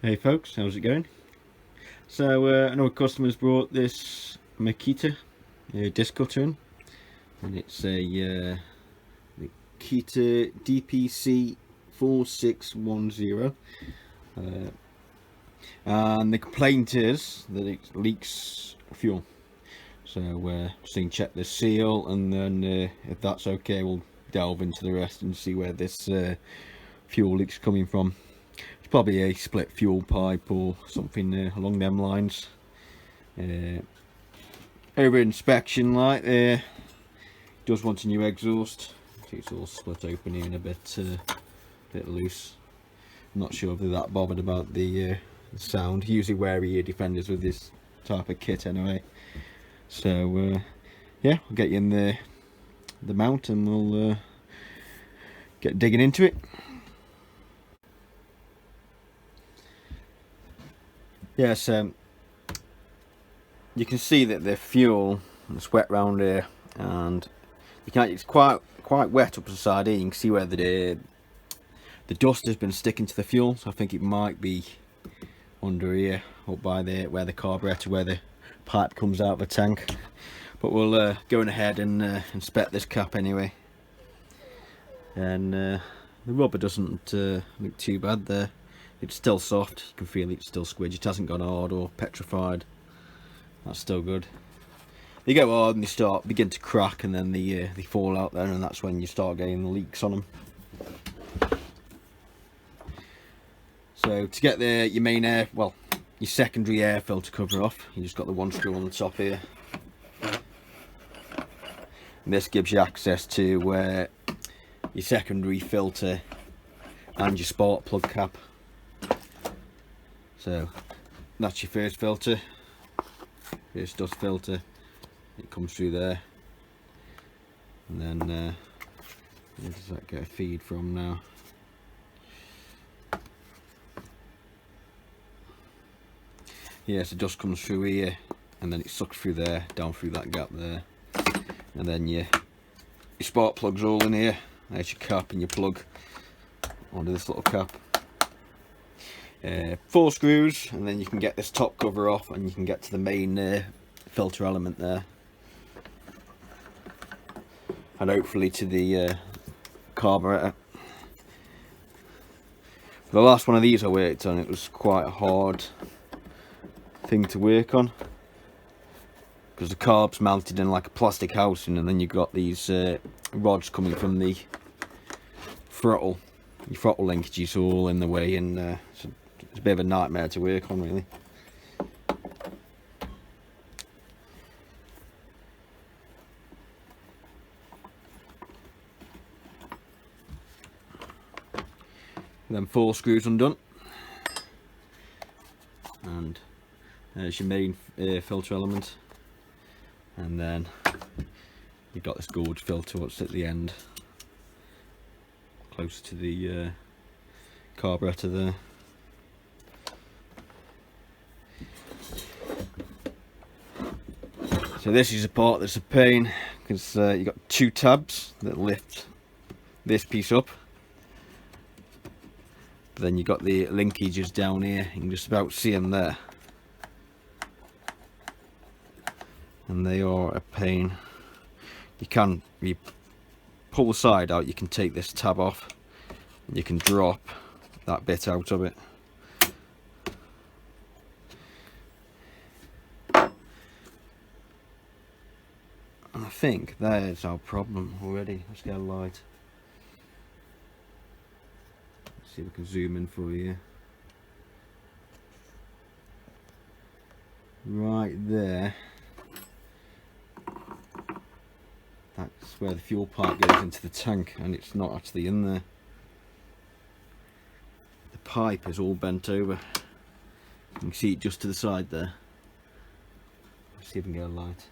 Hey folks, how's it going? So I know a customer's brought this Makita disc cutter in, and it's a Makita DPC6410 and the complaint is that it leaks fuel. So we're seeing check the seal, and then if that's okay, we'll delve into the rest and see where this fuel leak's coming from. It's probably a split fuel pipe or something along them lines. Over inspection light there, does want a new exhaust. See, it's all split open here and a bit loose. I'm not sure if they're that bothered about the sound. Usually wear ear defenders with this type of kit anyway. So yeah, we'll get you in the mount and we'll get digging into it. Yes, you can see that the fuel is wet round here, and it's quite wet up the side here. You can see where the dust has been sticking to the fuel, so I think it might be under here, up by where the carburetor, where the pipe comes out of the tank. But we'll go ahead and inspect this cap anyway. And the rubber doesn't look too bad there. It's still soft, you can feel it's still squidgy. It hasn't gone hard or petrified. That's still good. They go hard and they begin to crack, and then they fall out there, and that's when you start getting the leaks on them. So to get your main air, well, your secondary air filter cover off, you just got the one screw on the top here. And this gives you access to your secondary filter and your spark plug cap. So that's your first filter, first dust filter. It comes through there, and then where does that get a feed from now? Yeah, so dust comes through here, and then it sucks through there, down through that gap there, and then your spark plug's all in here. There's your cap and your plug onto this little cap. 4 screws, and then you can get this top cover off, and you can get to the main filter element there, and hopefully to the carburetor. The last one of these I worked on, it was quite a hard thing to work on, because the carb's mounted in like a plastic housing, and then you've got these rods coming from the throttle. Your throttle linkages all in the way, and so it's a bit of a nightmare to work on, really. Then 4 screws undone, and there's your main filter element, and then you've got this gorge filter what's at the end, close to the carburetor there. So this is a part that's a pain, because you've got 2 tabs that lift this piece up. But then you've got the linkages down here, you can just about see them there. And they are a pain. You pull the side out, you can take this tab off, and you can drop that bit out of it. And I think there's our problem already. Let's get a light. Let's see if we can zoom in for you. Right there. That's where the fuel pipe goes into the tank, and it's not actually in there. The pipe is all bent over. You can see it just to the side there. Let's see if we can get a light.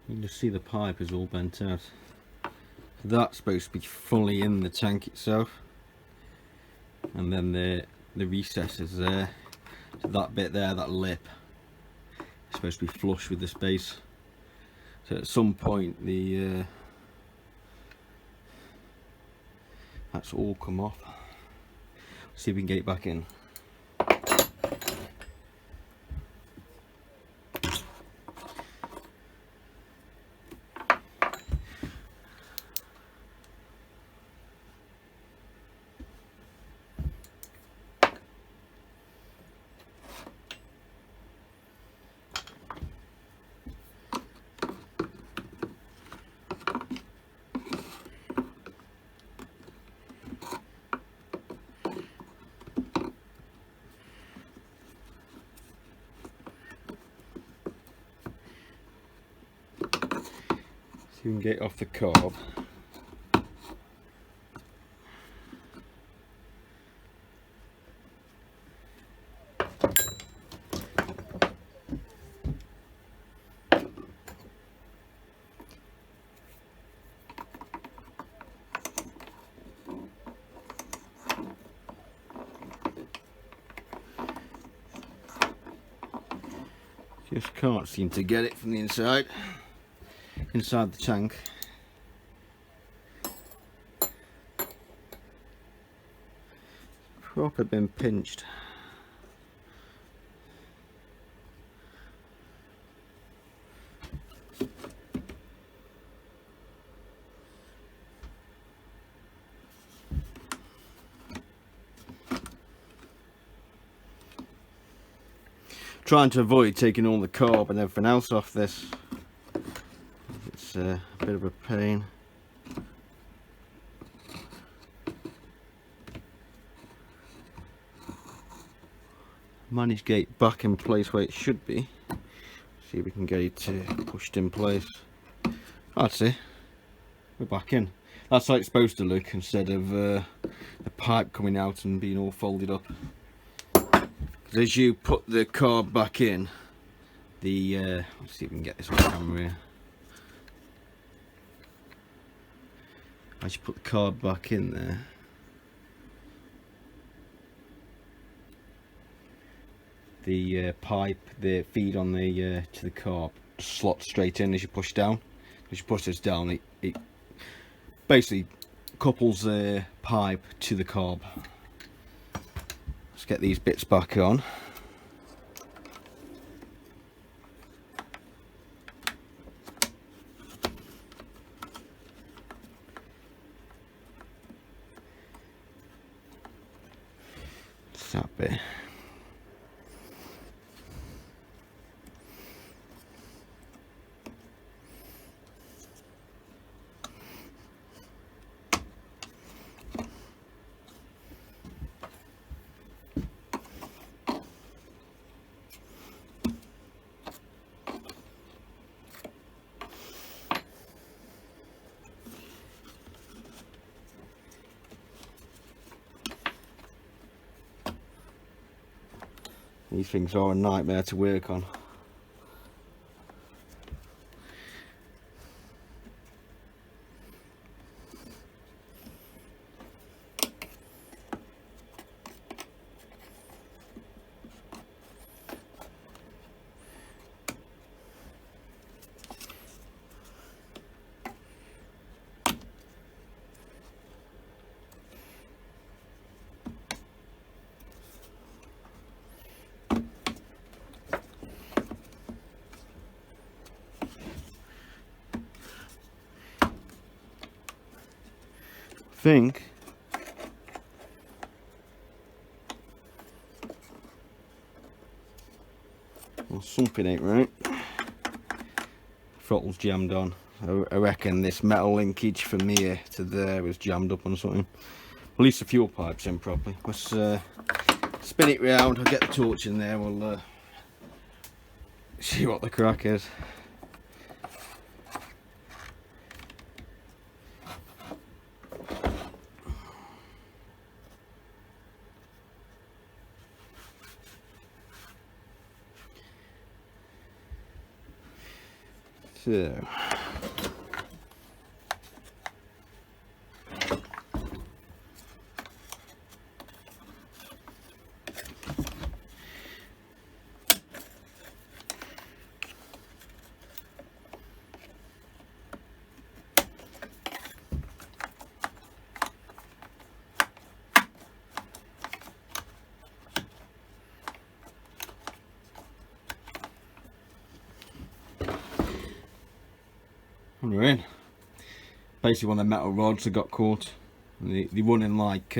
You can just see the pipe is all bent out. That's supposed to be fully in the tank itself, and then the recess is there. So that bit there, that lip, is supposed to be flush with the space. So at some point the That's all come off. See if we can get it back in. You can get it off the carb. Just can't seem to get it from the inside the tank. Proper been pinched. Trying to avoid taking all the carb and everything else off this. It's a bit of a pain. Managed to get it back in place where it should be. See if we can get it pushed in place. That's it. We're back in. That's how it's supposed to look, instead of the pipe coming out and being all folded up. As you put the carb back in, let's see if we can get this on camera here. As you put the carb back in there, the pipe, the feed on the to the carb slots straight in as you push down. As you push this down, it basically couples the pipe to the carb. Let's get these bits back on. It's that bit. These things are a nightmare to work on. Think well, something ain't right. Throttle's jammed on. I reckon this metal linkage from here to there was jammed up on something. At least the fuel pipe's in properly. Let's spin it round. I'll get the torch in there. We'll see what the crack is. So And we're in. Basically one of the metal rods that got caught. And they run in like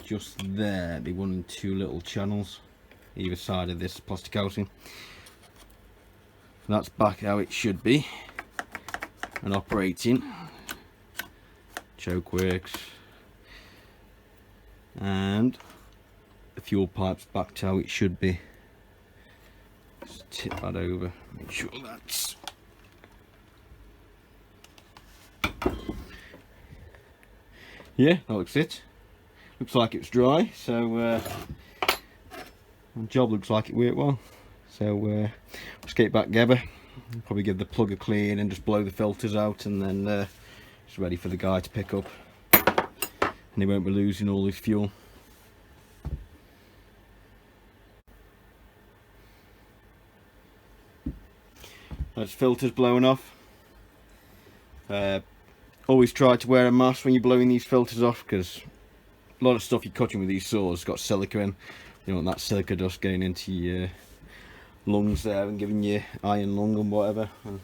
just there. They run in two little channels either side of this plastic housing. And that's back how it should be. And operating. Choke works. And the fuel pipe's back to how it should be. Just tip that over. Make sure that's... Yeah, that looks it. Looks like it's dry, so the job looks like it worked well. So let's get it back together. Probably give the plug a clean and just blow the filters out, and then it's ready for the guy to pick up. And he won't be losing all his fuel. That's filters blowing off. Always try to wear a mask when you're blowing these filters off, because a lot of stuff you're cutting with these saws has got silica in. You don't want that silica dust getting into your lungs there and giving you iron lung and whatever, and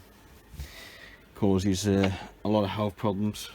causes a lot of health problems.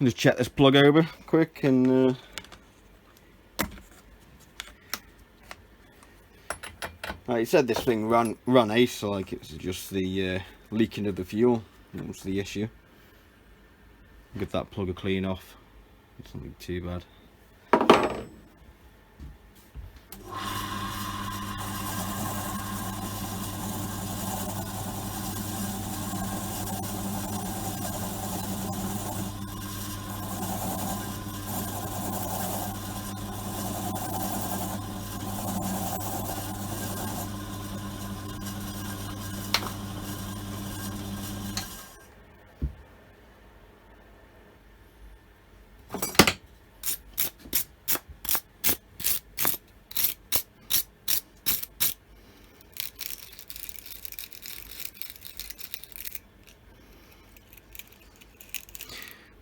Just check this plug over quick, and like I said, this thing ran ace, like it's just the leaking of the fuel that was the issue. Give that plug a clean off. It's nothing too bad.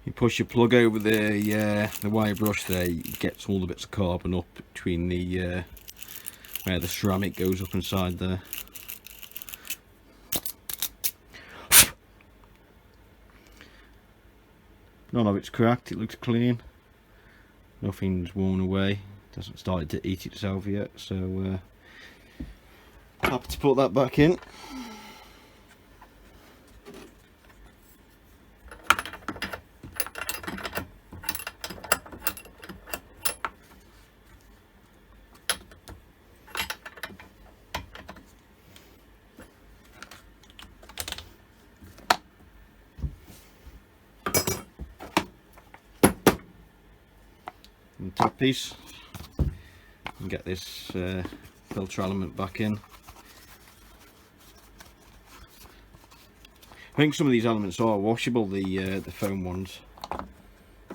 You push your plug over the wire brush there, it gets all the bits of carbon up between the where the ceramic goes up inside there. None of it's cracked, it looks clean. Nothing's worn away, it hasn't started to eat itself yet, so happy to put that back in. And top piece, and get this filter element back in. I think some of these elements are washable, the foam ones. I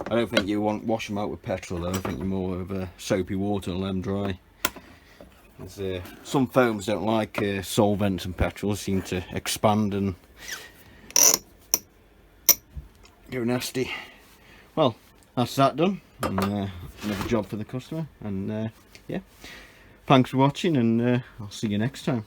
don't think you want wash them out with petrol though. I think you're more of soapy water and let them dry. Some foams don't like solvents, and petrol seem to expand and go nasty. Well, that's that done, and another job for the customer. And yeah, thanks for watching, and I'll see you next time.